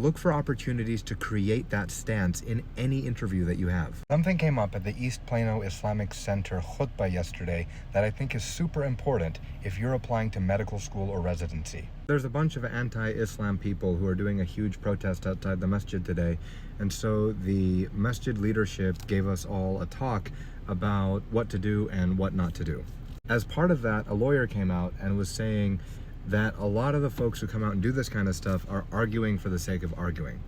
Look for opportunities to create that stance in any interview that you have. Something came up at the East Plano Islamic Center khutbah yesterday that I think is super important if you're applying to medical school or residency. There's a bunch of anti-Islam people who are doing a huge protest outside the masjid today, and so the masjid leadership gave us all a talk about what to do and what not to do. As part of that, a lawyer came out and was saying that a lot of the folks who come out and do this kind of stuff are arguing for the sake of arguing.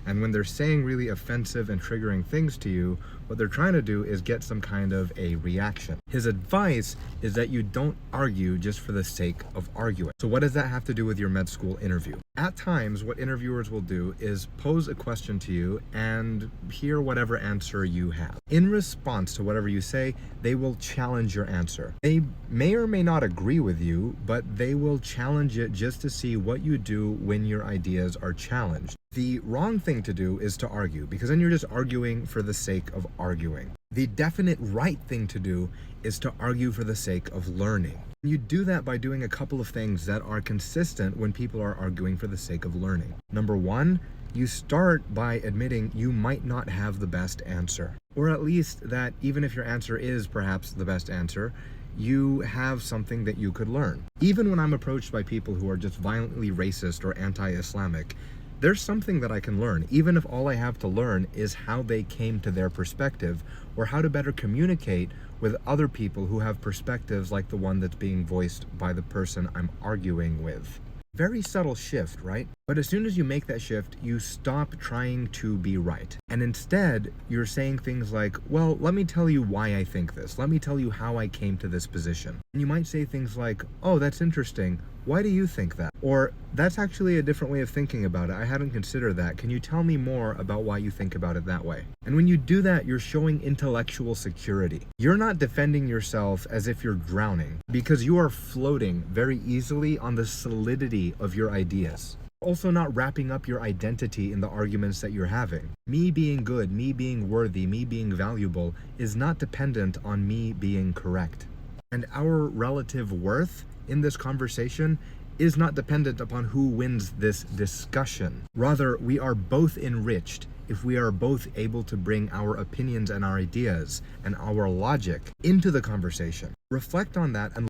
And when they're saying really offensive and triggering things to you, what they're trying to do is get some kind of a reaction. His advice is that you don't argue just for the sake of arguing. So what does that have to do with your med school interview? At times, what interviewers will do is pose a question to you and hear whatever answer you have. In response to whatever you say, they will challenge your answer. They may or may not agree with you, but they will challenge it just to see what you do when your ideas are challenged. The wrong thing to do is to argue, because then you're just arguing for the sake of arguing. The definite right thing to do is to argue for the sake of learning. You do that by doing a couple of things that are consistent when people are arguing for the sake of learning. Number one, you start by admitting you might not have the best answer, or at least that even if your answer is perhaps the best answer, you have something that you could learn. Even when I'm approached by people who are just violently racist or anti-Islamic, there's something that I can learn, even if all I have to learn is how they came to their perspective, or how to better communicate with other people who have perspectives like the one that's being voiced by the person I'm arguing with. Very subtle shift, right? But as soon as you make that shift, you stop trying to be right. And instead, you're saying things like, well, let me tell you why I think this. Let me tell you how I came to this position. And you might say things like, oh, that's interesting. Why do you think that? Or, that's actually a different way of thinking about it. I hadn't considered that. Can you tell me more about why you think about it that way? And when you do that, you're showing intellectual security. You're not defending yourself as if you're drowning, because you are floating very easily on the solidity of your ideas. Also not wrapping up your identity in the arguments that you're having. Me being good, me being worthy, me being valuable is not dependent on me being correct. And our relative worth in this conversation is not dependent upon who wins this discussion. Rather, we are both enriched if we are both able to bring our opinions and our ideas and our logic into the conversation. Reflect on that and